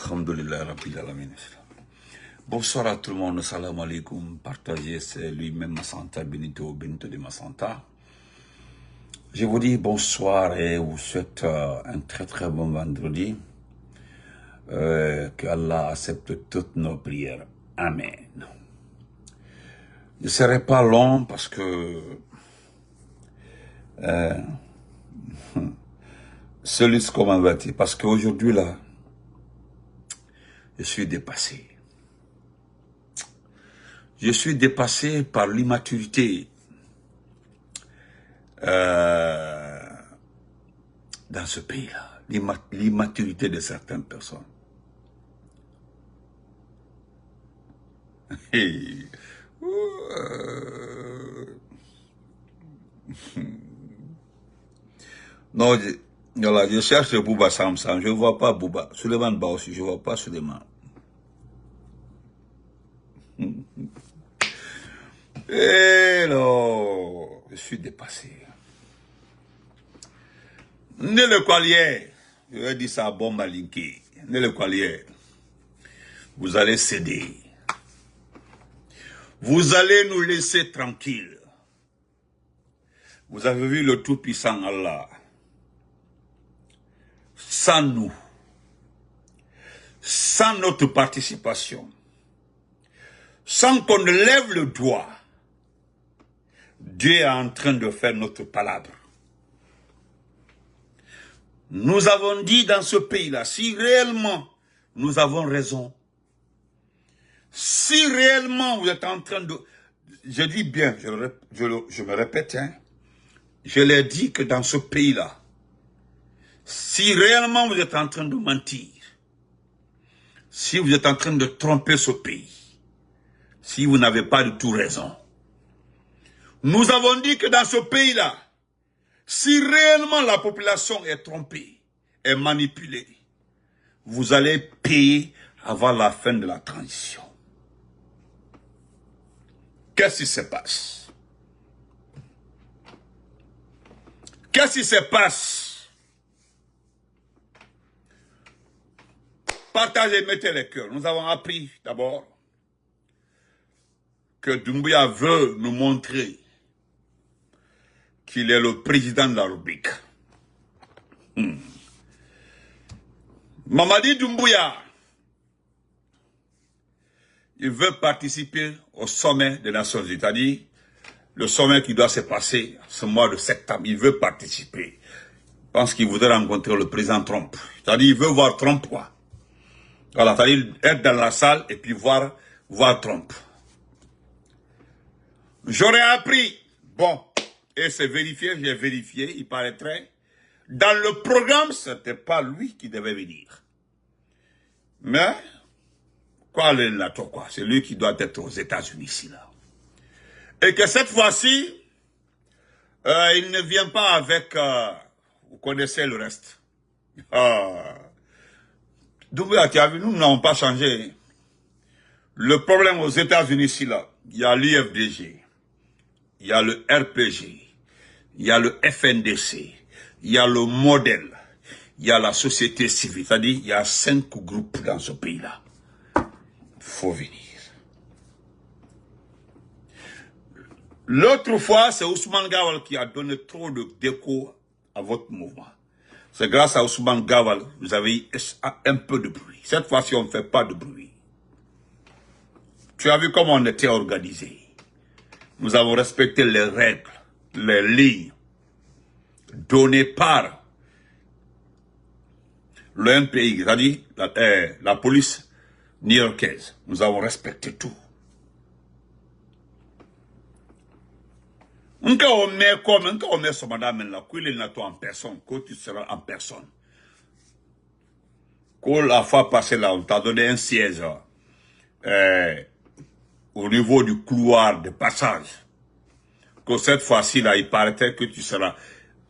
Alhamdulillah Rabbil Alamin. Bonsoir à tout le monde, salam alaikum. Partagez, c'est lui-même Massanta, Benito de Massanta. Je vous dis bonsoir et vous souhaite un très bon vendredi. Que Allah accepte toutes nos prières. Amen. Je ne serai pas long parce que celui comment va-t-il? Parce qu'aujourd'hui là, je suis dépassé. Je suis dépassé par l'immaturité dans ce pays-là, l'immaturité de certaines personnes. Non, je cherche Bouba Samsam, je ne vois pas Bouba. Suleiman Ba aussi, je ne vois pas Suleiman. Hello, je suis dépassé. Né le collier, je vais dire ça à bon malinqué. Né le collier, vous allez céder. Vous allez nous laisser tranquilles. Vous avez vu le Tout-Puissant Allah. Sans nous, sans notre participation, sans qu'on ne lève le doigt, Dieu est en train de faire notre palabre. Nous avons dit dans ce pays-là, si réellement nous avons raison, si réellement vous êtes en train de... Je dis bien, je me répète, hein, je l'ai dit que dans ce pays-là, si réellement vous êtes en train de mentir, si vous êtes en train de tromper ce pays, si vous n'avez pas du tout raison, nous avons dit que dans ce pays-là, si réellement la population est trompée, est manipulée, vous allez payer avant la fin de la transition. Qu'est-ce qui se passe? Qu'est-ce qui se passe? Partagez, mettez les cœurs. Nous avons appris d'abord que Doumbouya veut nous montrer qu'il est le président de la République. Mamadi Doumbouya, il veut participer au sommet des Nations Unies, c'est-à-dire le sommet qui doit se passer ce mois de septembre. Il veut participer. Je pense qu'il voudrait rencontrer le président Trump. C'est-à-dire il veut voir Trump, quoi. Voilà, c'est-à-dire être dans la salle et puis voir Trump. J'aurais appris, bon, et c'est vérifié, j'ai vérifié, il paraîtrait, dans le programme, ce n'était pas lui qui devait venir. Mais, quoi, c'est lui qui doit être aux États-Unis ici, là. Et que cette fois-ci, il ne vient pas avec, vous connaissez le reste. Doumbouya, tu as vu, nous n'avons pas changé. Le problème aux États-Unis ici, là, il y a l'IFDG, il y a le RPG, il y a le FNDC, il y a le modèle, il y a la société civile, c'est-à-dire il y a 5 groupes dans ce pays-là. Il faut venir. L'autre fois, c'est Ousmane Gawal qui a donné trop de déco à votre mouvement. C'est grâce à Ousmane Gawal que vous avez eu un peu de bruit. Cette fois-ci, on ne fait pas de bruit. Tu as vu comment on était organisé. Nous avons respecté les règles, les lignes données par le NPI, c'est-à-dire la police new-yorkaise. Nous avons respecté tout. On met comme on met ce madame là, qu'il est en personne, que tu seras en personne. Que la fois passée là, on t'a donné un siège au niveau du couloir de passage. Que cette fois-ci là, il paraît que tu seras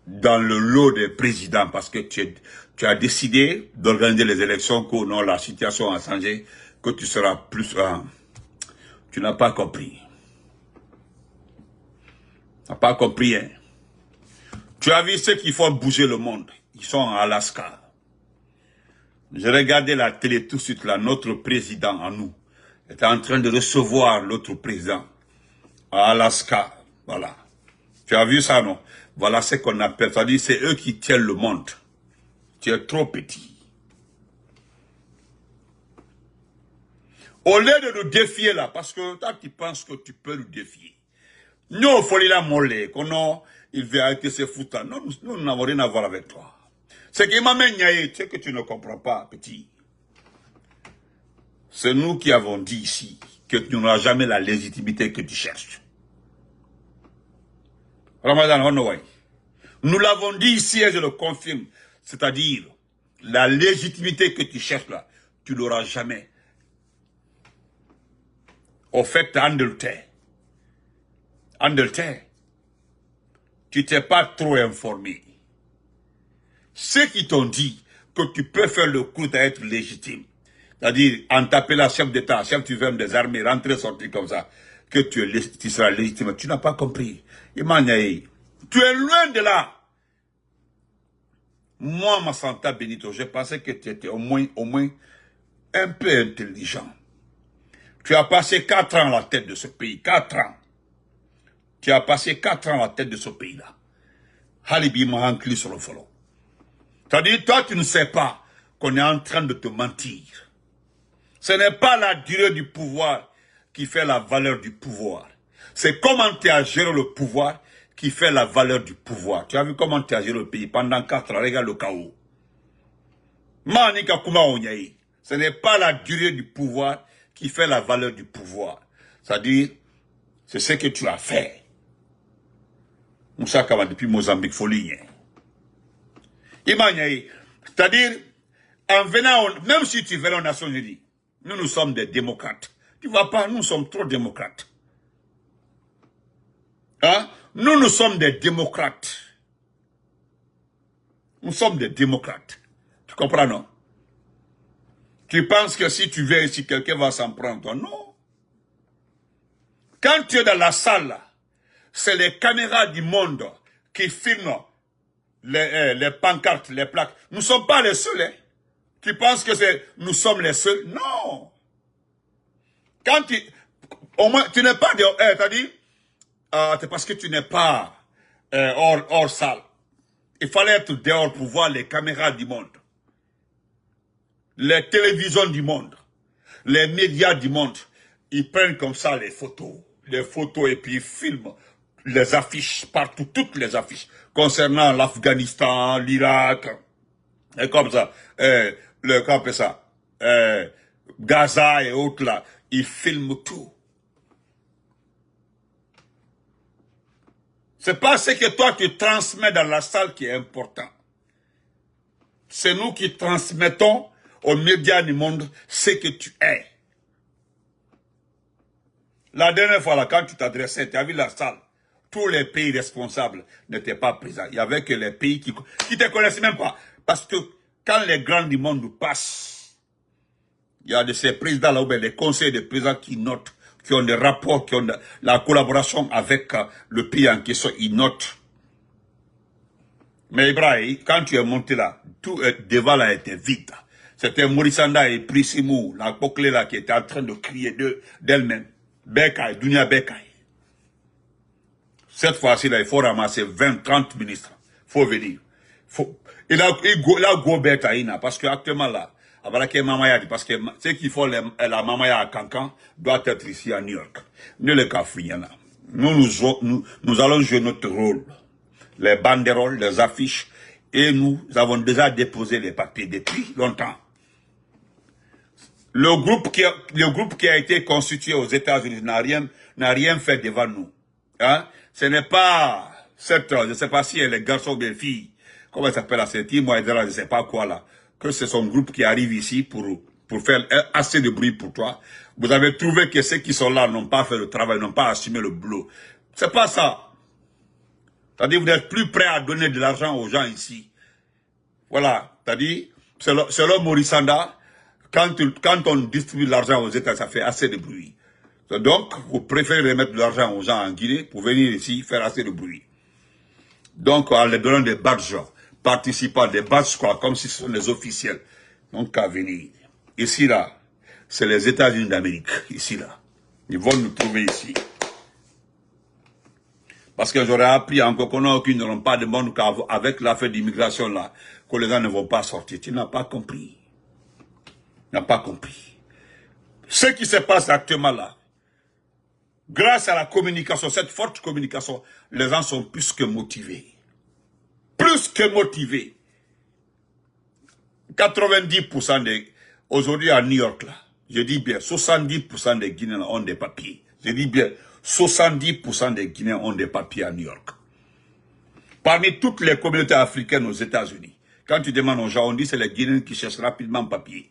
dans le lot des présidents parce que tu as décidé d'organiser les élections, que non, la situation a changé, que tu seras plus... tu n'as pas compris. Tu n'as pas compris, hein? Tu as vu ceux qui font bouger le monde. Ils sont en Alaska. Je regardais la télé tout de suite, là, notre président en nous était en train de recevoir l'autre président à Alaska. Voilà. Tu as vu ça, non? Voilà ce qu'on appelle, c'est-à-dire c'est eux qui tiennent le monde. Tu es trop petit. Au lieu de nous défier là, parce que toi tu penses que tu peux nous défier. Nous, il faut la moller, il veut arrêter ses foutants. Non, nous n'avons rien à voir avec toi. Ce qui m'amène, c'est que tu ne comprends pas, petit. C'est nous qui avons dit ici que tu n'auras jamais la légitimité que tu cherches. Ramadan Honoway. Nous l'avons dit ici et je le confirme. C'est-à-dire, la légitimité que tu cherches là, tu l'auras jamais. Au fait, Angleterre, tu t'es pas trop informé. Ceux qui t'ont dit que tu peux faire le coup d'être légitime, c'est-à-dire en t'appelant chef d'État, chef du gouvernement des armées, rentrer, sortir comme ça, que tu seras légitime, tu n'as pas compris. Emmanuel, tu es loin de là. Moi, ma Santa Benito, je pensais que tu étais au moins un peu intelligent. Tu as passé 4 ans à la tête de ce pays. 4 ans. Tu as passé 4 ans à la tête de ce pays-là. Halibi m'a inclus sur le follow. C'est-à-dire, toi, tu ne sais pas qu'on est en train de te mentir. Ce n'est pas la durée du pouvoir qui fait la valeur du pouvoir. C'est comment tu as géré le pouvoir qui fait la valeur du pouvoir. Tu as vu comment tu as géré le pays pendant 4 ans. Regarde le chaos. Manika Kuma Onyaï. Ce n'est pas la durée du pouvoir qui fait la valeur du pouvoir. C'est-à-dire, c'est ce que tu as fait. Moussa Kama depuis Mozambique, folie. C'est-à-dire, en venant, même si tu venais aux Nations Unies, nous sommes des démocrates. Tu vois pas, nous sommes trop démocrates. Hein? Nous sommes des démocrates. Nous sommes des démocrates. Tu comprends, non? Tu penses que si tu viens ici, quelqu'un va s'en prendre, toi? Non. Quand tu es dans la salle, c'est les caméras du monde qui filment les pancartes, les plaques. Nous ne sommes pas les seuls. Hein. Tu penses que nous sommes les seuls? Non. Quand au moins, tu n'es pas dehors, t'as dit, c'est parce que tu n'es pas hors salle. Il fallait être dehors pour voir les caméras du monde. Les télévisions du monde. Les médias du monde. Ils prennent comme ça les photos et puis ils filment les affiches partout, toutes les affiches concernant l'Afghanistan, l'Irak, et comme ça, Gaza et autres là, ils filment tout. C'est pas ce que toi tu transmets dans la salle qui est important. C'est nous qui transmettons aux médias du monde ce que tu es. La dernière fois, là, quand tu t'adressais, tu as vu la salle, tous les pays responsables n'étaient pas présents. Il n'y avait que les pays qui ne te connaissaient même pas. Parce que quand les grands du monde passent, il y a de ces présidents-là, ou bien les conseils de présidents qui notent, qui ont des rapports, qui ont la collaboration avec le pays en question, ils notent. Mais Ibrahim, quand tu es monté là, tout devant là était vide. C'était Morissanda et Prissimou, la Poclé là, qui était en train de crier d'elle-même. Bekay, Dunia Bekay. Cette fois-ci là, il faut ramasser 20-30 ministres. Faut venir. Il a go betaïna, parce que actuellement là, parce que ceux qui font la mamaya à Cancan doit être ici à New York. Nous les Cafriana. Nous allons jouer notre rôle. Les banderoles, les affiches, et nous avons déjà déposé les papiers depuis longtemps. Le groupe qui a été constitué aux États-Unis n'a rien fait devant nous. Hein? Ce n'est pas cette, je ne sais pas si elle est garçon ou bien fille, comment elle s'appelle à cette moi, je ne sais pas quoi là, que c'est son groupe qui arrive ici pour faire assez de bruit pour toi. Vous avez trouvé que ceux qui sont là n'ont pas fait le travail, n'ont pas assumé le boulot. C'est pas ça. C'est-à-dire, vous n'êtes plus prêt à donner de l'argent aux gens ici. Voilà. C'est-à-dire, selon Morissanda, quand on distribue de l'argent aux États, ça fait assez de bruit. Donc, vous préférez remettre de l'argent aux gens en Guinée pour venir ici faire assez de bruit. Donc, en les donnant des badges participants, des badges quoi, comme si ce sont des officiels. Donc qu'à venir. Ici, là, c'est les États-Unis d'Amérique. Ici, là. Ils vont nous trouver ici. Parce que j'aurais appris encore qu'on n'auront pas de monde qu'avec l'affaire d'immigration, là, que les gens ne vont pas sortir. Tu n'as pas compris. Tu n'as pas compris. Ce qui se passe actuellement, là, grâce à la communication, cette forte communication, les gens sont plus que motivés. Plus que motivés. 90% des... Aujourd'hui à New York, là, je dis bien, 70% des Guinéens ont des papiers. Je dis bien, 70% des Guinéens ont des papiers à New York. Parmi toutes les communautés africaines aux États-Unis, quand tu demandes aux gens, on dit que c'est les Guinéens qui cherchent rapidement papier.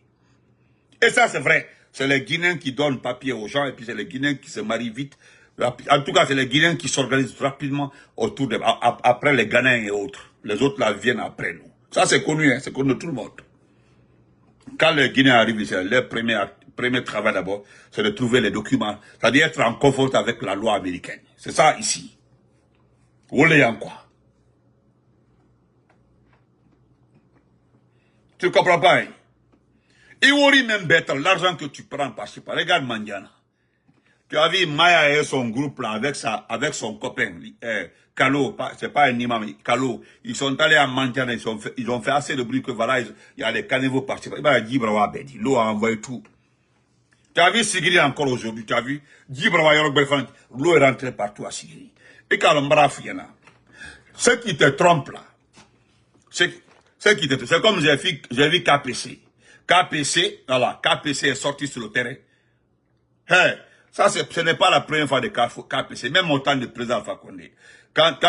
Et ça, c'est vrai. C'est les Guinéens qui donnent papier aux gens et puis c'est les Guinéens qui se marient vite. En tout cas, c'est les Guinéens qui s'organisent rapidement autour de, après les Ghanéens et autres. Les autres là viennent après nous. Ça, c'est connu, hein, c'est connu de tout le monde. Quand les Guinéens arrivent ici, leur premier travail d'abord, c'est de trouver les documents. C'est-à-dire être en confort avec la loi américaine. C'est ça ici. Vous l'ayez en quoi? Tu ne comprends pas, hein? Iwori même bête, l'argent que tu prends par-ci, regarde Mandiana. Tu as vu Maya et son groupe là, avec son copain, Kalo, c'est pas un imam, Kalo. Ils sont allés à Mandiana, ils ont fait assez de bruit que voilà, il y a des caniveaux partis. Il va dire, l'eau a envoyé tout. Tu as vu Sigiri encore aujourd'hui, tu as vu, l'eau est rentrée partout à Sigiri. Et quand on brave, il y en a. Ceux qui te trompent là, c'est comme j'ai vu KPC. KPC, voilà, KPC est sorti sur le terrain. Hey, ça, ce n'est pas la première fois de KPC, même au temps de président Alpha Condé. Quand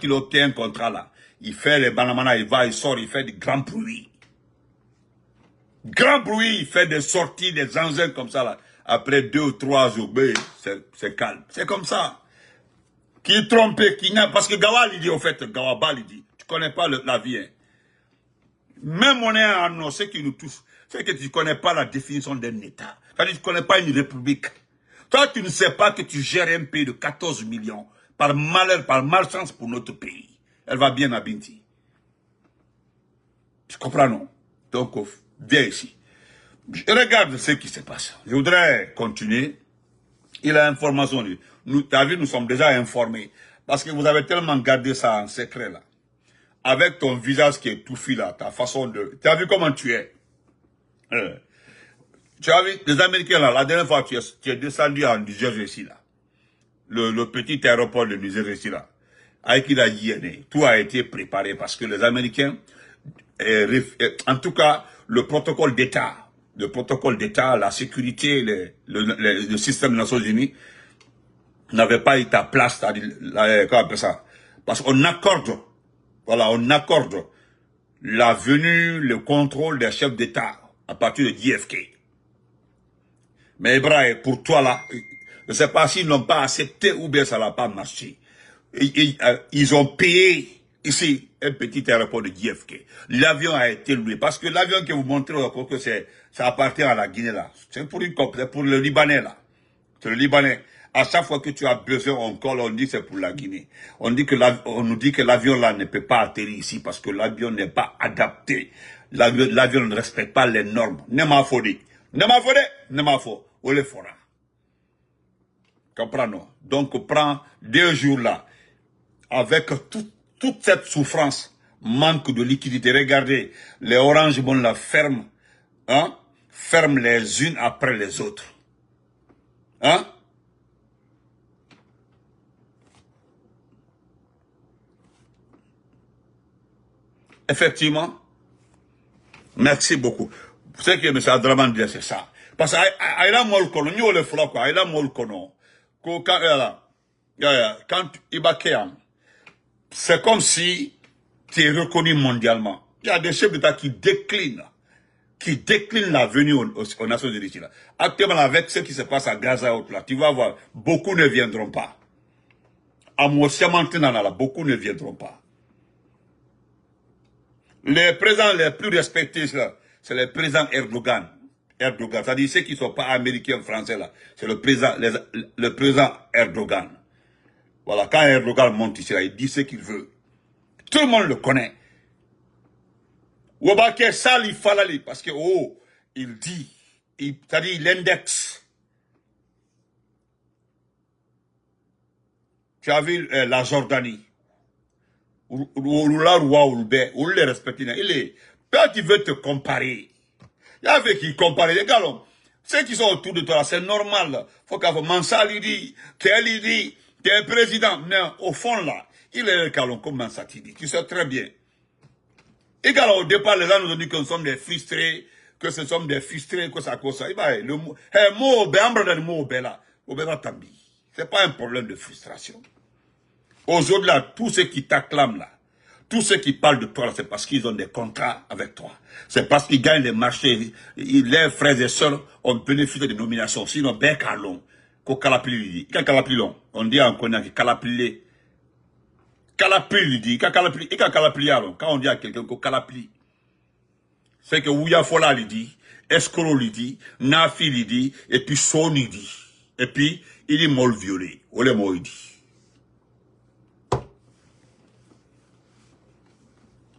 il obtient un contrat là, il fait les banamana, il sort, il fait du grand bruit. Grand bruit, il fait des sorties, des engins comme ça là. Après 2 ou 3 jours, c'est calme. C'est comme ça. Qui est trompé, parce que Gawa lui dit, au fait, Gawaba lui dit, tu connais pas la vie, hein. Même on est en nous, ce qui nous touche, c'est que tu ne connais pas la définition d'un État. C'est-à-dire que tu ne connais pas une république. Toi, tu ne sais pas que tu gères un pays de 14 millions par malheur, par malchance pour notre pays. Elle va bien à Binti. Tu comprends, non? Donc, viens ici. Je regarde ce qui se passe. Je voudrais continuer. Il a information. Nous, tu as vu, nous sommes déjà informés. Parce que vous avez tellement gardé ça en secret, là. Avec ton visage qui est touffi là, ta façon de... Tu as vu comment tu es? Tu as vu, les Américains là, la dernière fois tu es descendu en Niger ici là. Le petit aéroport de Niger ici là. Avec la INA, tout a été préparé parce que les Américains, en tout cas, le protocole d'État, la sécurité, le système des Nations Unies, n'avait pas été à place, comment on appelle ça? Parce qu'on accorde, voilà, on accorde la venue, le contrôle des chefs d'État à partir de JFK. Mais Ibrahim, pour toi là, je ne sais pas s'ils n'ont pas accepté ou bien ça n'a pas marché. Ils ont payé ici un petit aéroport de JFK. L'avion a été loué parce que l'avion que vous montrez encore que ça appartient à la Guinée là. C'est pour le Libanais là. C'est le Libanais. À chaque fois que tu as besoin, on colle, on dit c'est pour la Guinée. On nous dit que l'avion là ne peut pas atterrir ici parce que l'avion n'est pas adapté. L'avion ne respecte pas les normes. On les fera. Comprenons. Donc, prends 2 jours là, avec toute cette souffrance, manque de liquidité. Regardez, les Orange Money la ferment, hein, ferment les unes après les autres. Hein? Effectivement. Merci beaucoup. Vous savez que M. Adraman dit c'est ça. Parce qu'il a mal connu, nous le fera quoi, il a mal connu. Quand c'est comme si tu es reconnu mondialement. Il y a des chefs d'État qui déclinent la venue aux Nations Unies. Actuellement, avec ce qui se passe à Gaza, là, tu vas voir, beaucoup ne viendront pas. À Mossia-Mantenana, beaucoup ne viendront pas. Les présidents les plus respectés, c'est le président Erdogan. C'est-à-dire ceux qui ne sont pas américains, français, là. C'est le président Erdogan. Voilà, quand Erdogan monte ici, là, il dit ce qu'il veut. Tout le monde le connaît. Wobake Sali Falali, parce que, oh, il dit, c'est-à-dire l'index. Tu as vu la Jordanie. Où les respecter. Il est, quand tu veux te comparer, il y avait qui comparer les gars, ceux qui sont autour de toi, c'est normal. Faut qu'avant Mansali dit, Kelly dit, tu es président. Mais au fond là, il est le calon comme Mansati dit. Tu sais très bien. Et quand au départ, les gens nous ont dit que nous sommes des frustrés, que ce sommes des frustrés, que ça cause ça. Le mot, c'est pas un problème de frustration. Aujourd'hui, là, tous ceux qui t'acclament là, tous ceux qui parlent de toi, c'est parce qu'ils ont des contrats avec toi. C'est parce qu'ils gagnent les marchés. Les frères et sœurs ont bénéficié des nominations. Sinon, ben calon, qu'on calapili. Quand calapili long, on dit en connaissant que calapili. Calapili dit, quand on dit à quelqu'un qu'on calapili, c'est que Ouya Fola lui dit, Escoro lui dit, Nafi lui dit, et puis Sony dit. Et puis, il est mol violé. Ou les mots il dit.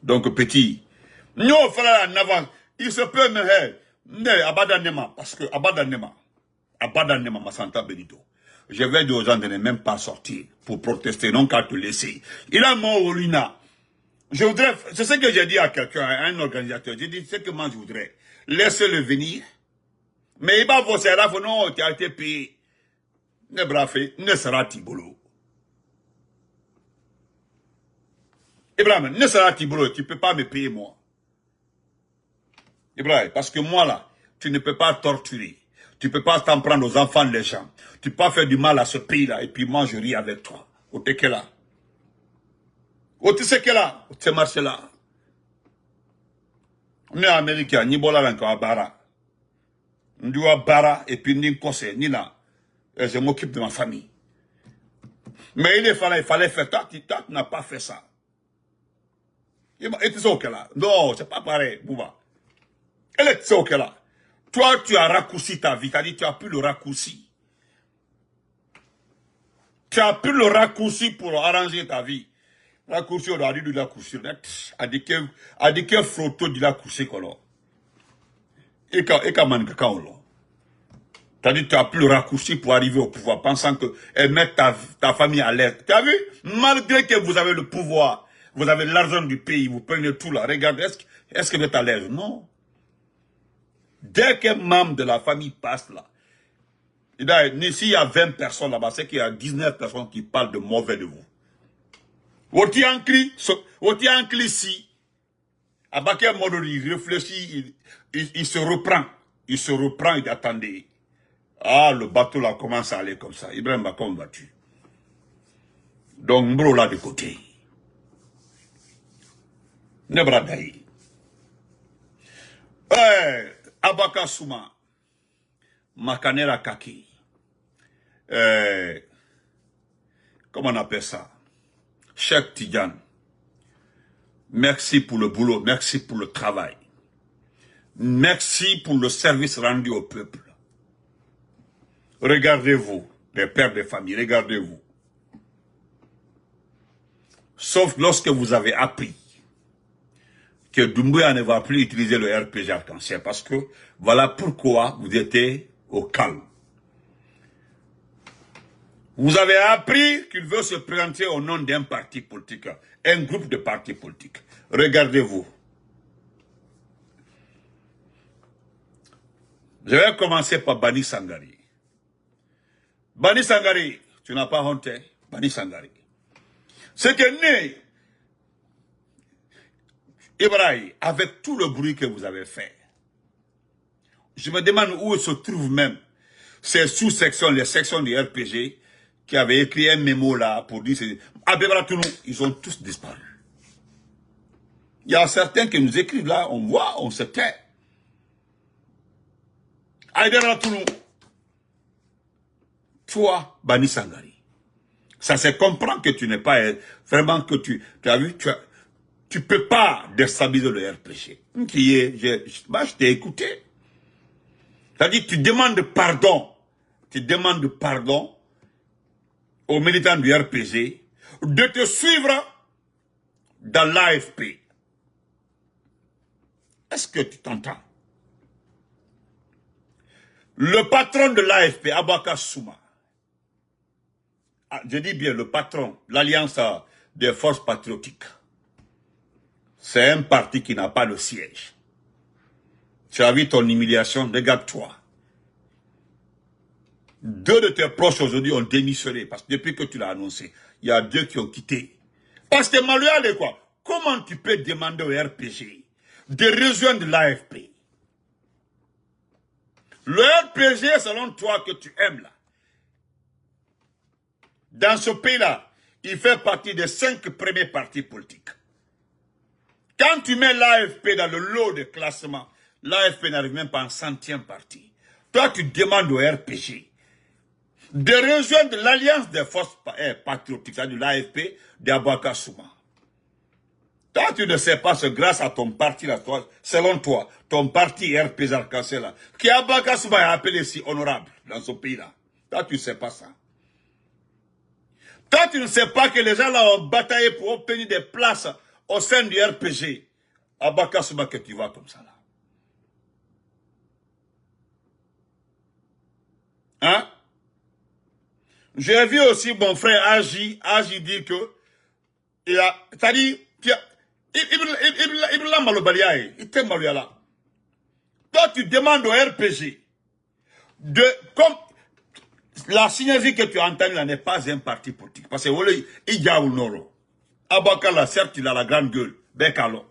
Donc, petit, nous, en avant, il se peut, mais, abadanema, parce que, abadanema, ma santa benito. Je vais dire aux gens de ne même pas sortir pour protester, non qu'à te laisser. Il a mort au Lina. Je voudrais, c'est ce que j'ai dit à quelqu'un, à un organisateur, j'ai dit, c'est que moi je voudrais, laissez-le venir, mais il va vous dire, non, tu as été payé, ne brafé, ne sera tibolo. Ibrahim, ne sera tibolo, tu ne peux pas me payer moi. Ibrahim, parce que moi là, tu ne peux pas torturer. Tu ne peux pas t'en prendre aux enfants des gens. Tu ne peux pas faire du mal à ce pays-là et puis moi je ris avec toi. Au là. Au là. Au marché là. On est américain, ni bola encore à Bara. On doit Bara et puis ni conseil, ni là. Et je m'occupe de ma famille. Mais il fallait faire ça. Tu n'as pas fait ça. Et tu sais ok là. Non, c'est pas pareil, Bouba. Elle est ok là. Toi, tu as raccourci ta vie. C'est-à-dire, tu as pris le raccourci. Tu as pris le raccourci pour arranger ta vie. Raccourci, on a dit de la coucher. A dit que photo de la coucher, quoi. Et quand man, c'est-à-dire, tu as pris le raccourci pour arriver au pouvoir, pensant que, et mettre ta famille à l'aise. Tu as vu? Malgré que vous avez le pouvoir, vous avez l'argent du pays, vous prenez tout là. Regardez, est-ce que vous êtes à l'aise? Non. Dès qu'un membre de la famille passe là, s'il y a 20 personnes là-bas, c'est qu'il y a 19 personnes qui parlent de mauvais de vous. Oti ankli si, à quel moment il réfléchit, il se reprend. Il se reprend, il attendait. Ah, le bateau là commence à aller comme ça. Ibrahim Bakon battu. Donc, Mbro là de côté. Nebradaï. Abaka Souma. Makanera Kaki. Comment on appelle ça? Cheikh Tidjane. Merci pour le boulot, merci pour le travail. Merci pour le service rendu au peuple. Regardez-vous, les pères de famille, regardez-vous. Sauf lorsque vous avez appris que Doumbouya ne va plus utiliser le RPG arc-en-ciel, parce que voilà pourquoi vous étiez au calme. Vous avez appris qu'il veut se présenter au nom d'un parti politique, un groupe de partis politiques. Regardez-vous. Je vais commencer par Bani Sangari. Bani Sangari, tu n'as pas honte, Bani Sangari. C'est que né, Ibrahim, avec tout le bruit que vous avez fait, je me demande où se trouvent même ces sous-sections, les sections du RPG, qui avaient écrit un mémo là pour dire, ils ont tous disparu. Il y a certains qui nous écrivent là, on voit, on se tait. Toi, Bani Sangari, ça se comprend que tu n'es pas vraiment que tu as vu, tu peux pas déstabiliser le RPG. Qui est, je t'ai écouté. C'est-à-dire, tu demandes pardon aux militants du RPG de te suivre dans l'AFP. Est-ce que tu t'entends? Le patron de l'AFP, Abaka Souma, je dis bien le patron, l'Alliance des forces patriotiques, c'est un parti qui n'a pas de siège. Tu as vu ton humiliation, regarde-toi. 2 de tes proches aujourd'hui ont démissionné, parce que depuis que tu l'as annoncé, il y a 2 qui ont quitté. Parce que Maloual est quoi? Comment tu peux demander au RPG de rejoindre l'AFP? Le RPG, selon toi, que tu aimes là, dans ce pays-là, il fait partie des 5 premiers partis politiques. Quand tu mets l'AFP dans le lot de classement, l'AFP n'arrive même pas en 100e partie. Toi, tu demandes au RPG de rejoindre l'Alliance des forces patriotiques, c'est-à-dire l'AFP d'Abaka Souma. Toi, tu ne sais pas, c'est grâce à ton parti, là, toi, selon toi, ton parti RPG Arc-en-Ciel, là, qui Abaka Souma est appelé si honorable dans ce pays-là. Toi, tu ne sais pas ça. Toi, tu ne sais pas que les gens là ont bataillé pour obtenir des places au sein du RPG. Abaka Souma, que tu vois comme ça, là. Hein? J'ai vu aussi mon frère Agi dire que, c'est-à-dire, il l'a malobaliaé, il t'aime malobaliaé. Toi, tu demandes au RPG comme la synergie que tu as entendue là n'est pas un parti politique. Parce que, il y a un Noro. Abakala, certes, il a la grande gueule, Bekalo.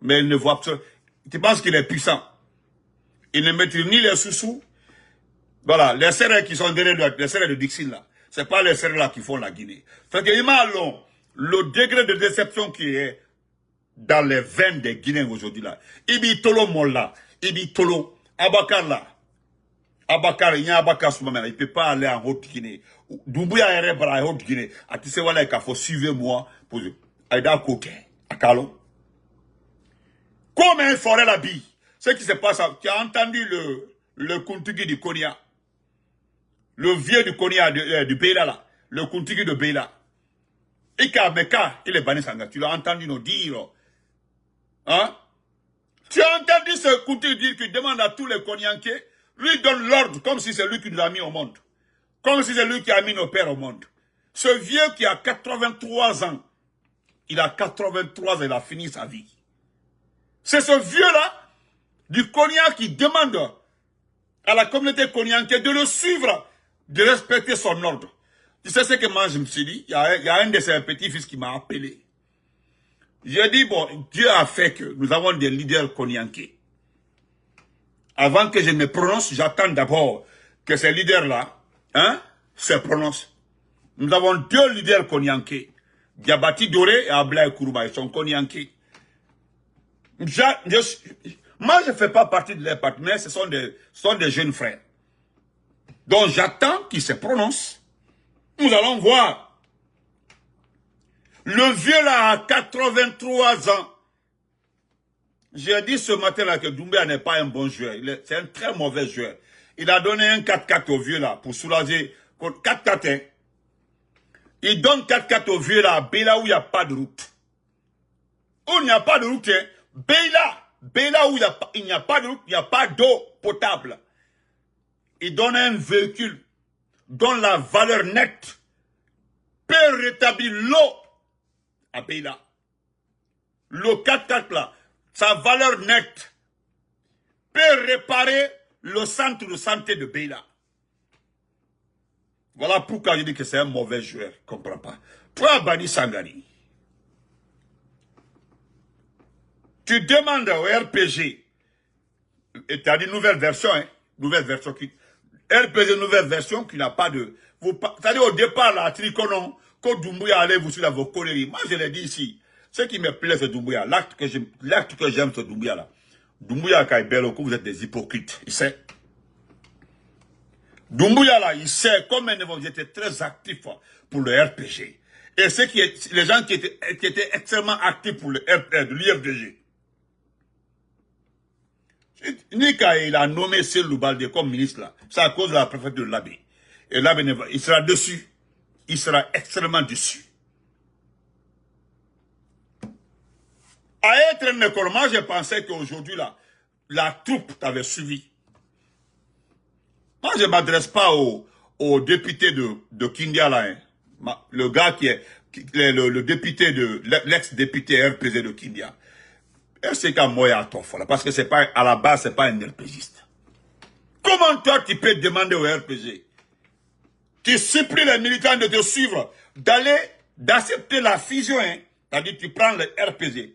Mais il ne voit absolument. Tu penses qu'il est puissant. Il ne maîtrise ni les sous-sous. Voilà, les serres qui sont derrière les serres de Dixon là. C'est pas les serres là qui font la Guinée. Fait que, le degré de déception qui est dans les veines des Guinéens aujourd'hui là. Ibi Tolo Molla, Ibi Tolo, Abakar là. Abakar, il y a Abakar Souma, il ne peut pas aller en Haute-Guinée. Doumbouya est en Haute-Guinée. A tu sais, voilà, il faut suivre moi pour aller à côté, à Kalon. Comme un forêt la bille. Ce qui se passe, tu as entendu le Kuntigi du Konya. Le vieux du Konya, du Beila là. Le Kuntigi de Beila. Ika Meka, il est banni sanga. Tu l'as entendu nous dire. Hein? Tu as entendu ce Kuntigi dire qu'il demande à tous les Konyankais, lui donne l'ordre comme si c'est lui qui nous a mis au monde. Comme si c'est lui qui a mis nos pères au monde. Ce vieux qui a 83 ans, il a 83 ans, il a fini sa vie. C'est ce vieux-là, du Konya, qui demande à la communauté konyanké de le suivre, de respecter son ordre. Tu sais ce que moi je me suis dit? Il y a un de ses petits-fils qui m'a appelé. J'ai dit, bon, Dieu a fait que nous avons des leaders konyankés. Avant que je me prononce, j'attends d'abord que ces leaders-là, se prononcent. Nous avons 2 leaders konyankés. Diabati Doré et Ablaye Kourouba, ils sont konyankés. Moi, je ne fais pas partie de leurs partenaires, ce sont des jeunes frères. Donc, j'attends qu'ils se prononcent. Nous allons voir. Le vieux là a 83 ans. J'ai dit ce matin-là que Doumbia n'est pas un bon joueur. C'est un très mauvais joueur. Il a donné un 4-4 au vieux là pour soulager. 4-4, hein. Il donne 4-4 au vieux là à Béla où il n'y a pas de route. Où il n'y a pas de route, hein. Béla où il n'y a pas de route, il n'y a pas d'eau potable. Il donne un véhicule dont la valeur nette peut rétablir l'eau à Béla. Le 4-4 là, sa valeur nette peut réparer le centre de santé de Béla. Voilà pourquoi je dis que c'est un mauvais joueur. Je ne comprends pas. Toi, Bani Sangari, tu demandes au RPG, et tu as dit nouvelle version, hein, nouvelle version qui... RPG nouvelle version qui n'a pas de... C'est-à-dire au départ, là, Trikonon, quand Doumbouya allait vous suivre vos conneries. Moi, je l'ai dit ici. Ce qui me plaît, c'est Doumbouya. L'acte que j'aime, c'est Doumbouya, là. Doumbouya, Kaibelo, vous êtes des hypocrites. Il sait. Doumbouya, là, il sait, comme vous étiez très actifs pour le RPG. Et les gens qui étaient extrêmement actifs pour l'IFDG. Nika, il a nommé Selou Baldé comme ministre là. C'est à cause de la préfecture de l'Abbé. Et l'Abbé, il sera dessus. Il sera extrêmement dessus. À être un école, moi je pensais qu'aujourd'hui, là, la troupe t'avait suivi. Moi, je ne m'adresse pas au député de Kindia, là. Hein. Le gars le député l'ex-député RPG de Kindia. RCK Moya Tofola, parce que c'est pas, à la base, c'est pas un RPGiste. Comment toi, tu peux demander au RPG? Tu supplies les militants de te suivre, d'accepter la fusion, hein. C'est-à-dire, tu prends le RPG.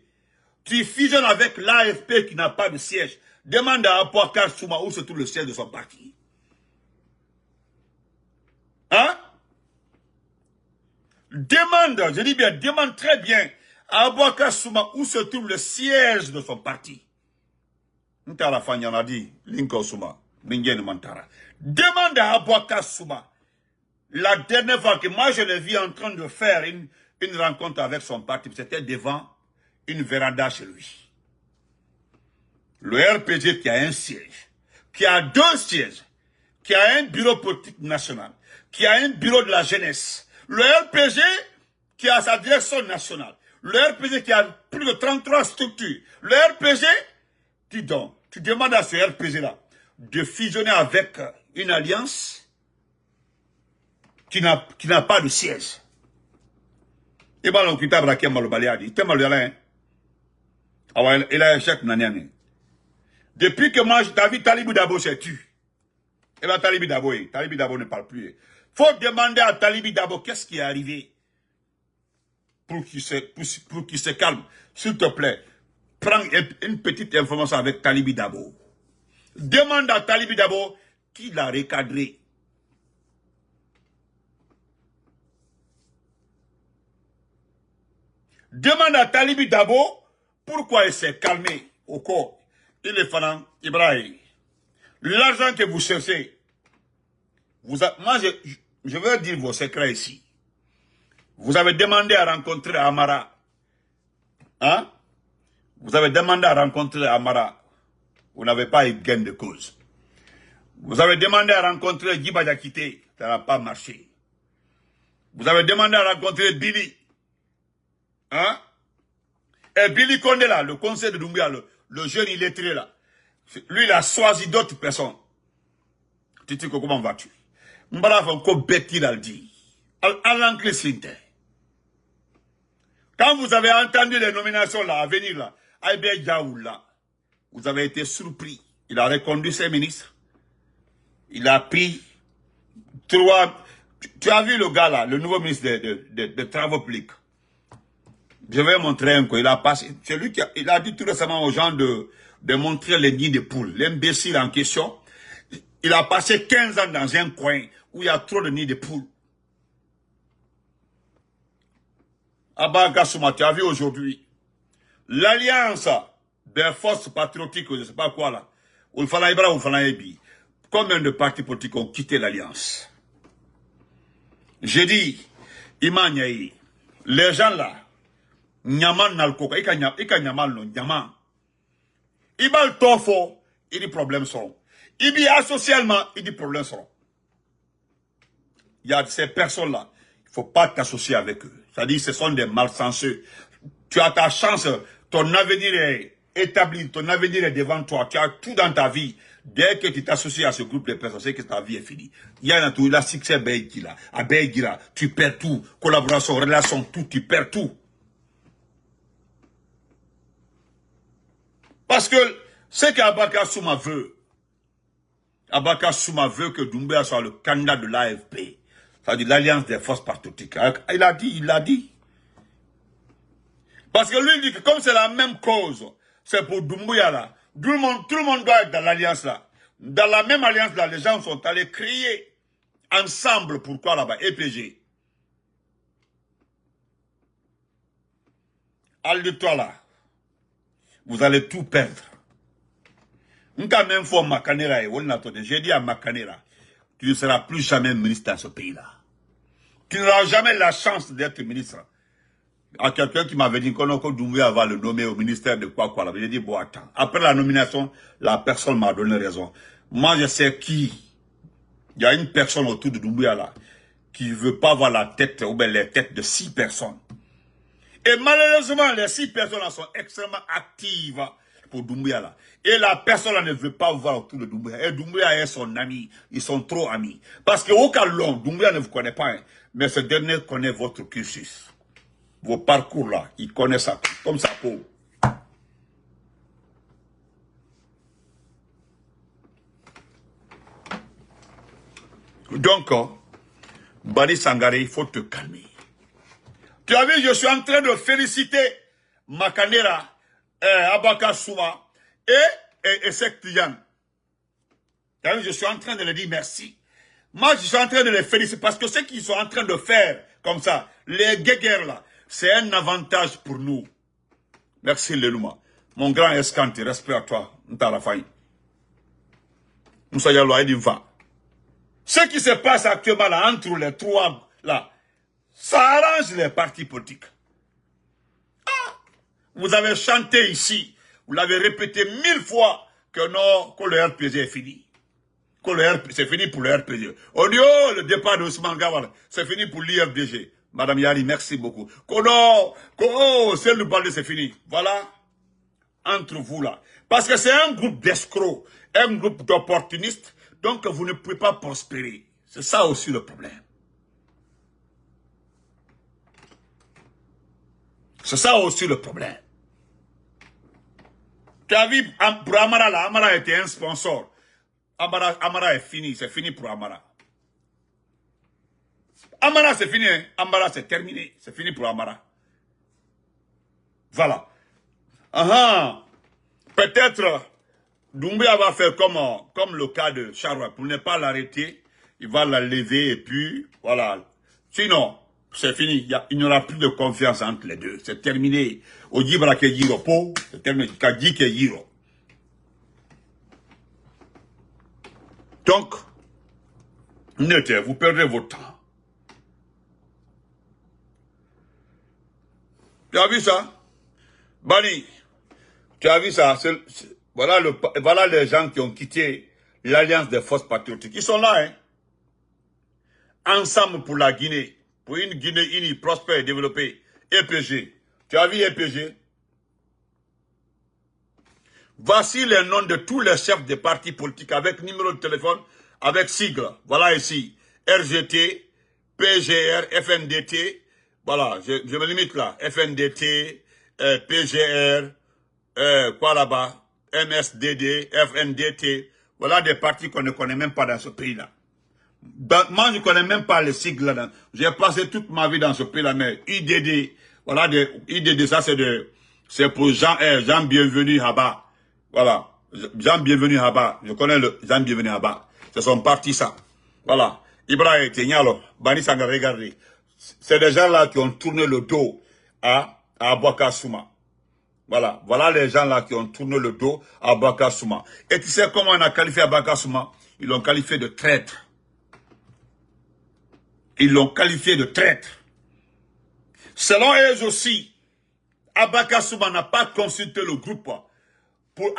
Tu fusionnes avec l'AFP qui n'a pas de siège. Demande à Abouakar Souma où se trouve le siège de son parti. Hein? Demande, je dis bien, demande très bien à Abouakar Souma où se trouve le siège de son parti. Ntara Fanyana dit, Linko Souma, Bingen Mantara. Demande à Abouakar Souma. La dernière fois que moi je l'ai vu en train de faire une rencontre avec son parti, c'était devant une véranda chez lui. Le RPG qui a un siège, qui a 2 sièges, qui a un bureau politique national, qui a un bureau de la jeunesse. Le RPG qui a sa direction nationale. Le RPG qui a plus de 33 structures. Le RPG, dis donc, tu demandes à ce RPG-là de fusionner avec une alliance qui n'a pas de siège. Et bien, on quitte Abrakem Malobaliadi. Il a un chèque Nanyane. Depuis que moi, David Talibou Dabo s'est tué. Et bien, Talibou Dabo ne parle plus. Il faut demander à Talibou Dabo qu'est-ce qui est arrivé pour qu'il se calme. S'il te plaît, prends une petite information avec Talibou Dabo. Demande à Talibou Dabo qui l'a recadré. Demande à Talibou Dabo pourquoi il s'est calmé au corps. Il est fanant, Ibrahim. L'argent que vous cherchez, moi je veux dire vos secrets ici. Vous avez demandé à rencontrer Amara. Hein? Vous avez demandé à rencontrer Amara. Vous n'avez pas eu gain de cause. Vous avez demandé à rencontrer Djiba Diakité. Ça n'a pas marché. Vous avez demandé à rencontrer Billy. Hein? Et Billy Condé là, le conseil de Doumbouya, le jeune illettré là. Lui, il a choisi d'autres personnes. Tu dis comment vas-tu? M'bala fait Betty l'a dit. À l'anglais Sinte. Quand vous avez entendu les nominations là, à venir là, Aïbé Diaoul là, vous avez été surpris. Il a reconduit ses ministres. Il a pris 3... Tu as vu le gars là, le nouveau ministre des Travaux publics. Je vais montrer un coup. Il a passé. C'est lui il a dit tout récemment aux gens de montrer les nids de poules. L'imbécile en question. Il a passé 15 ans dans un coin où il y a trop de nids de poules. Abba Gassouma, tu as vu aujourd'hui. L'alliance des forces patriotiques, je ne sais pas quoi là. Oulfana Ibra, Oulfana Ebi. Combien de partis politiques ont quitté l'alliance? J'ai dit, Imanyaï, les gens là, Nyaman Nalkoka, Ika Nyaman non, Nyaman. Ibal Tofo, il dit problèmes sont. Ibi asocialement, il dit problèmes sont. Il y a ces personnes-là, il ne faut pas t'associer avec eux. C'est-à-dire, ce sont des malchanceux. Tu as ta chance, ton avenir est établi, ton avenir est devant toi, tu as tout dans ta vie. Dès que tu t'associes à ce groupe de personnes, c'est que ta vie est finie. Il y a un tout, la succès Beigila, à Beigila, tu perds tout. Collaboration, relation, tout, tu perds tout. Parce que ce qu'Abaka Souma veut que Doumbouya soit le candidat de l'AFP. C'est-à-dire l'Alliance des forces patriotiques. Il a dit. Parce que lui, il dit que comme c'est la même cause, c'est pour Doumbouya là. Tout le monde doit être dans l'alliance là. Dans la même alliance là, les gens sont allés crier ensemble. Pourquoi là-bas? EPG. Allez-toi là. Vous allez tout perdre. Même fois Makanera, j'ai dit à Makanera, tu ne seras plus jamais ministre dans ce pays-là. Tu n'auras jamais la chance d'être ministre. À quelqu'un qui m'avait dit qu'on Doumbouya va le nommer au ministère de quoi. J'ai dit, bon, attends. Après la nomination, la personne m'a donné raison. Moi, je sais qui. Il y a une personne autour de Doumbouya là, qui ne veut pas voir la tête, ou bien les têtes de 6 personnes. Et malheureusement, les 6 personnes là sont extrêmement actives pour Doumbouya là. Et la personne là ne veut pas voir autour de Doumbouya. Et Doumbouya est son ami. Ils sont trop amis. Parce qu'au cas long, Doumbouya ne vous connaît pas. Hein, mais ce dernier connaît votre cursus. Vos parcours là. Il connaît ça. Comme ça pour. Donc, Bani Sangaré, il faut te calmer. Tu as vu, je suis en train de féliciter Makanera, Abaka Souma et Sektiyan. Tu as vu, je suis en train de leur dire merci. Moi, je suis en train de les féliciter parce que ce qu'ils sont en train de faire, comme ça, les guéguerres là, c'est un avantage pour nous. Merci, Lelouma. Mon grand Escanti, respect à toi, Ntarafaï. Moussa Yalo Aïdimfa. Ce qui se passe actuellement là, entre les trois là, ça arrange les partis politiques. Ah, vous avez chanté ici, vous l'avez répété 1000 fois que non, que le RPG est fini. Que c'est fini pour le RPG. On dit, oh, le départ de Ousmane Gawal, c'est fini pour l'IFDG. Madame Yari, merci beaucoup. Que non, que oh, c'est le balde, c'est fini. Voilà, entre vous là. Parce que c'est un groupe d'escrocs, un groupe d'opportunistes, donc vous ne pouvez pas prospérer. C'est ça aussi le problème. C'est ça aussi le problème. Tu as vu, pour Amara là, Amara était un sponsor. Amara est fini, c'est fini pour Amara. Amara c'est fini, hein? Amara c'est terminé, c'est fini pour Amara. Voilà. Peut-être Doumbouya va faire comme le cas de Charwa, pour ne pas l'arrêter, il va la lever et puis voilà. Sinon, c'est fini, il n'y aura plus de confiance entre les deux, c'est terminé. Ojibra ke yiro po, c'est terminé, Kaji ke yiro. Donc, vous perdrez votre temps. Tu as vu ça? Bani, tu as vu ça? Voilà les gens qui ont quitté l'Alliance des forces patriotiques. Ils sont là, hein? Ensemble pour la Guinée. Pour une Guinée unie, prospère et développée. EPG. Tu as vu EPG? Voici les noms de tous les chefs des partis politiques avec numéro de téléphone, avec sigle. Voilà ici. RGT, PGR, FNDT. Voilà, je me limite là. FNDT, PGR, quoi là-bas? MSDD, FNDT. Voilà des partis qu'on ne connaît même pas dans ce pays-là. Moi, je ne connais même pas les sigles là. J'ai passé toute ma vie dans ce pays-là, mais IDD, voilà, IDD, ça c'est pour Jean Bienvenu Haba. Voilà, Jean Bienvenu Haba. Je connais le Jean Bienvenu Haba. C'est son parti, ça. Voilà. Ibrahim Tenyalo, Bani Sanga, regardez. C'est des gens là qui ont tourné le dos à Abouaka Souma. Voilà. Voilà les gens là qui ont tourné le dos à Abouaka Souma. Et tu sais comment on a qualifié Abouaka Souma? Ils l'ont qualifié de traître. Ils l'ont qualifié de traître. Selon eux aussi, Abouaka Souma n'a pas consulté le groupe pour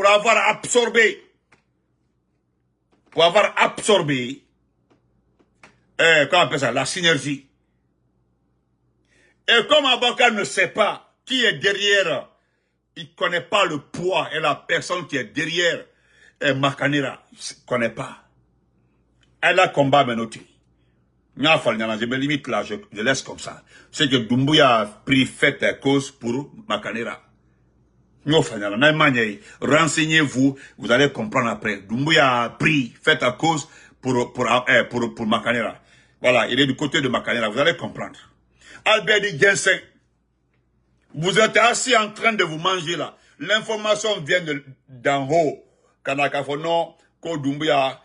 avoir absorbé comment on appelle ça, la synergie. Et comme Abouaka ne sait pas qui est derrière, il ne connaît pas le poids et la personne qui est derrière Makanera, il ne connaît pas. Elle a combat Menotti. Je me limite là, je laisse comme ça. C'est que Doumbouya a pris fait à cause pour Makanera. Renseignez-vous, vous allez comprendre après. Doumbouya a pris fait à cause pour Makanera. Voilà, il est du côté de Makanera, vous allez comprendre. Albert dit Ginseng, vous êtes assis en train de vous manger là. L'information vient d'en haut. Kanakafono, que Doumbouya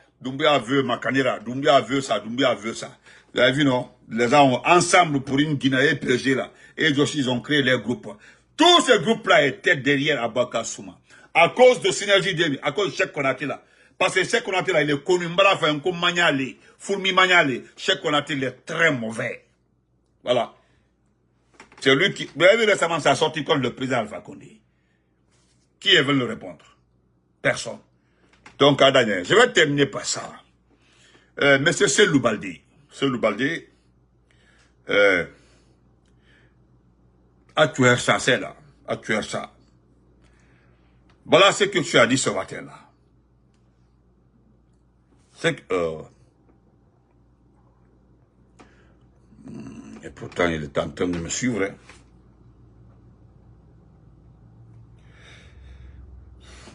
veut Makanera, Doumbouya veut ça, Doumbouya veut ça. Vous avez vu, non? Les gens ensemble pour une Guinée PG là. Et aussi, ils ont créé les groupes. Tous ces groupes-là étaient derrière Abouaka Souma. À cause de Synergie Demi, à cause de Cheikh Konaté là. Parce que Cheikh Konaté là, il est connu. Mbala fait un coup Magnale, Fourmi Magnale. Cheikh Konaté, il est très mauvais. Voilà. C'est lui qui... Vous avez vu récemment, ça a sorti contre le président Alpha Condé. Qui veut le répondre? Personne. Donc, à Daniel, je vais terminer par ça. Monsieur Selou Baldé. Selou Baldé, À tuer ça, c'est là. À tuer ça. Voilà ce que tu as dit ce matin-là. C'est que... et pourtant, il est en train de me suivre. Hein.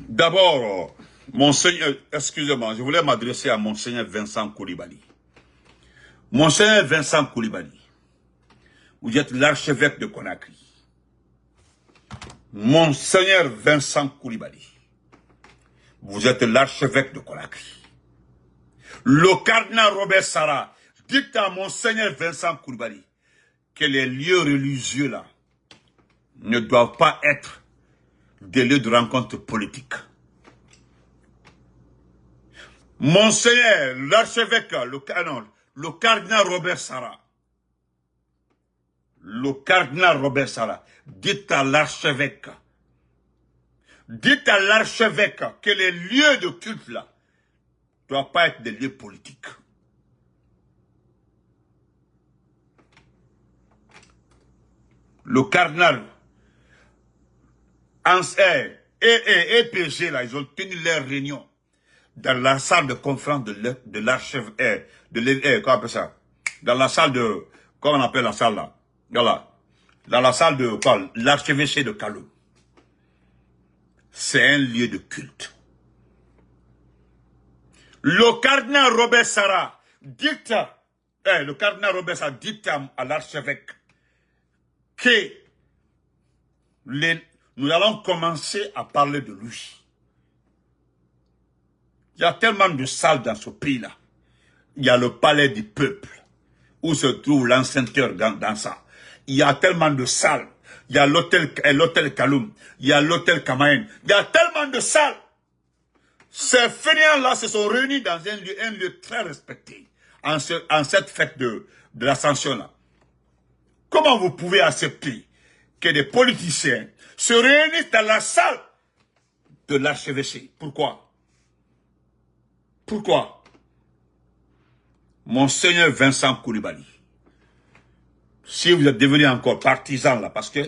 D'abord, Monseigneur, excusez-moi, je voulais m'adresser à Monseigneur Vincent Coulibaly. Monseigneur Vincent Coulibaly, vous êtes l'archevêque de Conakry. Monseigneur Vincent Coulibaly, vous êtes l'archevêque de Conakry. Le cardinal Robert Sarah, dites à Monseigneur Vincent Coulibaly que les lieux religieux là ne doivent pas être des lieux de rencontre politique. Monseigneur, l'archevêque, le cardinal Robert Sarah, dites à l'archevêque que les lieux de culte là ne doivent pas être des lieux politiques. Le cardinal et PG là, ils ont tenu leur réunion dans la salle de conférence de l'archevêque, comment on appelle ça? Dans la salle de, comment on appelle la salle là? Voilà. Dans la salle de l'archevêché de Kaloum. C'est un lieu de culte. Le cardinal Robert Sarah dicte, à l'archevêque que nous allons commencer à parler de lui. Il y a tellement de salles dans ce pays-là. Il y a le palais du peuple, où se trouve l'enceinteur dans ça. Il y a tellement de salles. Il y a l'hôtel Kaloum. Il y a l'hôtel Kamaen. Il y a tellement de salles. Ces fainéants-là se sont réunis dans un lieu très respecté, en cette fête de l'ascension-là. Comment vous pouvez accepter que des politiciens se réunissent dans la salle de l'archevêché? Pourquoi? Pourquoi? Monseigneur Vincent Coulibaly, si vous êtes devenu encore partisan là, parce que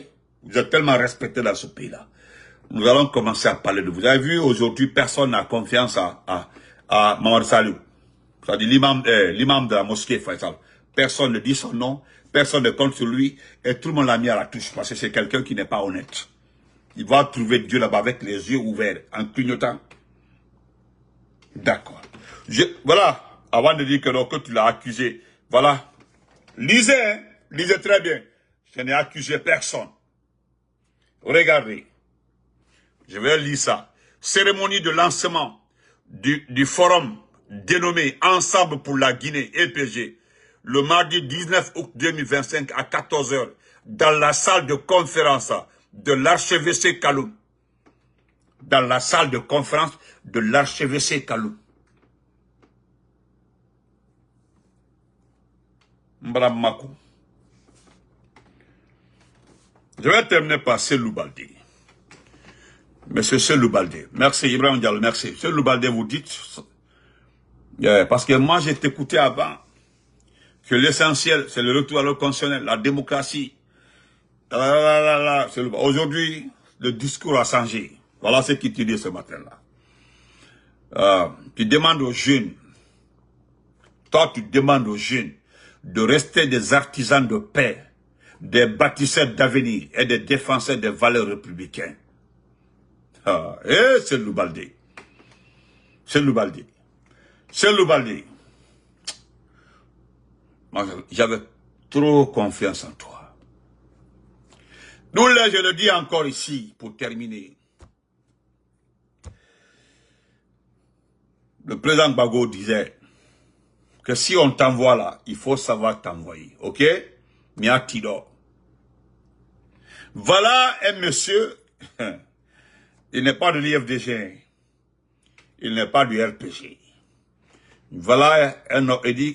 vous êtes tellement respecté dans ce pays-là, nous allons commencer à parler de vous. Vous avez vu, aujourd'hui, personne n'a confiance à Mamadou Salou. C'est-à-dire l'imam de la mosquée Faisal. Personne ne dit son nom, personne ne compte sur lui, et tout le monde l'a mis à la touche, parce que c'est quelqu'un qui n'est pas honnête. Il va trouver Dieu là-bas avec les yeux ouverts, en clignotant. D'accord. Voilà, avant de dire que tu l'as accusé, voilà. Lisez, hein, lisez très bien. Je n'ai accusé personne. Regardez. Je vais lire ça. Cérémonie de lancement du forum dénommé Ensemble pour la Guinée, EPG, le mardi 19 août 2025 à 14 h dans la salle de conférence de l'archevêché Kaloum. Dans la salle de conférence de l'archevêché Kaloum. Mbramakou. Je vais terminer par Selou Baldé. Monsieur Selou Baldé. Merci Ibrahim Diallo, merci. Selou Baldé, vous dites, parce que moi j'ai écouté avant que l'essentiel c'est le retour à l'ordre constitutionnel, la démocratie. Aujourd'hui, le discours a changé. Voilà ce qu'il te dit ce matin-là. Tu demandes aux jeunes, toi tu demandes aux jeunes de rester des artisans de paix, des bâtisseurs d'avenir et des défenseurs des valeurs républicaines. C'est Selou Baldé. Selou Baldé. Selou Baldé. Moi, j'avais trop confiance en toi. Nous, là, je le dis encore ici, pour terminer. Le président Gbagbo disait que si on t'envoie là, il faut savoir t'envoyer. Ok? Mia Tidor. Voilà un monsieur, il n'est pas de l'IFDG, il n'est pas du RPG. Voilà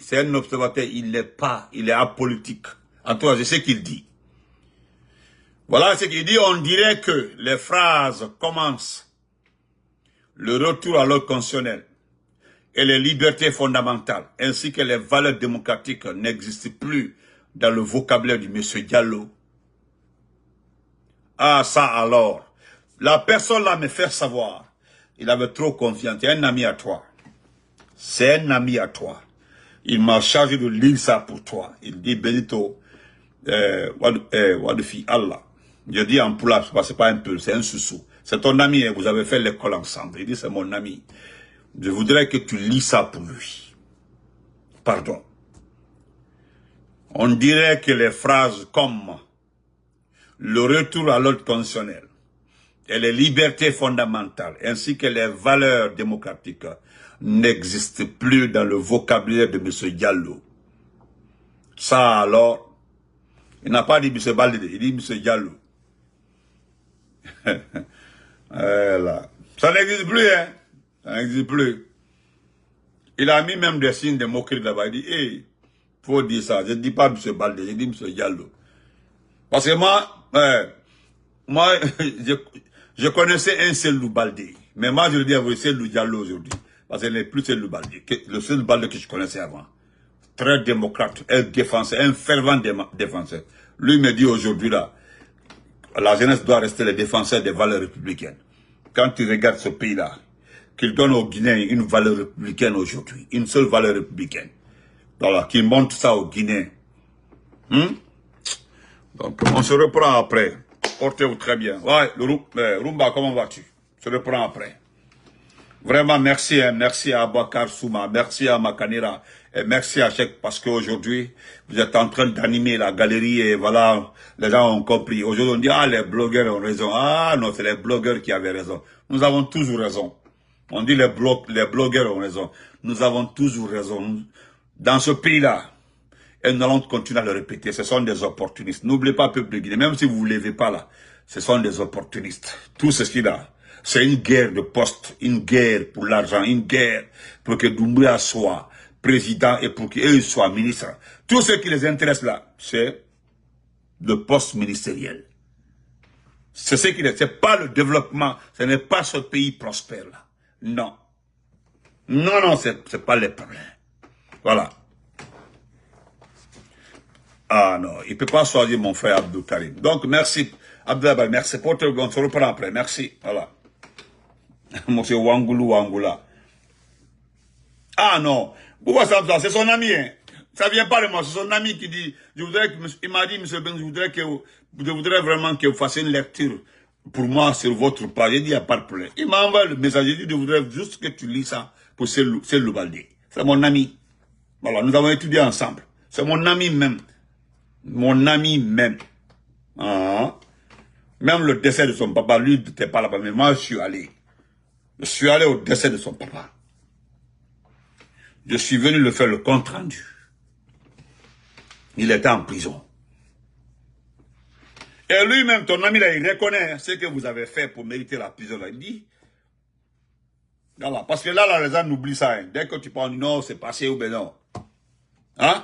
c'est un observateur, il est apolitique. En tout cas, c'est ce qu'il dit. Voilà ce qu'il dit, on dirait que les phrases commencent. Le retour à l'ordre constitutionnel et les libertés fondamentales, ainsi que les valeurs démocratiques n'existent plus dans le vocabulaire du monsieur Diallo. Ah, ça alors. La personne là me fait savoir. Il avait trop confiance. C'est un ami à toi. C'est un ami à toi. Il m'a chargé de lire ça pour toi. Il dit, Benito, Wadufi, Allah. Je dis en poula, c'est pas un peu, c'est un sous-sous. C'est ton ami, et vous avez fait l'école ensemble. Il dit, c'est mon ami. Je voudrais que tu lis ça pour lui. Pardon. On dirait que les phrases comme le retour à l'ordre constitutionnel et les libertés fondamentales, ainsi que les valeurs démocratiques, n'existent plus dans le vocabulaire de M. Diallo. Ça alors, il n'a pas dit M. Baldé, il dit M. Diallo. Voilà. Ça n'existe plus, hein. Ça n'existe plus. Il a mis même des signes de moquerie là-bas. Il dit, hey, faut dire ça. Je ne dis pas M. Baldé, je dis M. Diallo. Parce que moi, je connaissais un seul Baldé. Mais moi, je le dis à vous, c'est Lou Diallo aujourd'hui. Parce qu'il n'est plus seul Baldé. Le seul Baldé que je connaissais avant. Très démocrate, un défenseur, un fervent défenseur. Lui me dit aujourd'hui là, la jeunesse doit rester les défenseurs des valeurs républicaines. Quand tu regardes ce pays-là, qu'il donne aux Guinéens une valeur républicaine aujourd'hui, une seule valeur républicaine. Voilà, qu'il montre ça aux Guinéens. Donc, on se reprend après. Portez-vous très bien. Ouais, Rumba, comment vas-tu? On se reprend après. Vraiment, merci, hein, merci à Abakar Souma, merci à Makanira, et merci à Cheikh, parce qu'aujourd'hui, vous êtes en train d'animer la galerie, et voilà, les gens ont compris. Aujourd'hui, on dit, ah, les blogueurs ont raison. Ah, non, c'est les blogueurs qui avaient raison. Nous avons toujours raison. On dit les blogueurs ont raison. Nous avons toujours raison. Dans ce pays-là, et nous allons continuer à le répéter, ce sont des opportunistes. N'oubliez pas, peuple de Guinée, même si vous ne vous levez pas là, ce sont des opportunistes. Tout ceci-là, c'est une guerre de poste, une guerre pour l'argent, une guerre pour que Doumbouya soit président et pour qu'eux soient ministres. Tout ce qui les intéresse là, c'est le poste ministériel. C'est ce qui les... C'est pas le développement, ce n'est pas ce pays prospère là. Non. Non, non, c'est pas les problèmes. Voilà. Ah non, il ne peut pas choisir mon frère Abdou Karim. Donc, merci, Abdou, merci pour te... On se reprend après, merci. Voilà. Monsieur Wangula. Ah non, Bouba Samsa, c'est son ami. Hein. Ça vient pas de moi, c'est son ami qui dit, il m'a dit, monsieur Ben, je voudrais vraiment que vous fassiez une lecture pour moi sur votre page. J'ai dit, il n'y a pas de problème. Il m'a envoyé le message, j'ai dit, je voudrais juste que tu lis ça pour Cellou Baldé. C'est mon ami. Voilà, nous avons étudié ensemble. C'est mon ami même. Mon ami même. Ah. Même le décès de son papa, lui n'était pas là-bas, mais moi je suis allé. Je suis allé au décès de son papa. Je suis venu le faire le compte rendu. Il était en prison. Et lui-même, ton ami là, il reconnaît ce que vous avez fait pour mériter la prison. Là. Il dit, voilà, parce que là, les gens oublient ça. Hein. Dès que tu parles, non, c'est passé ou ben non. Hein?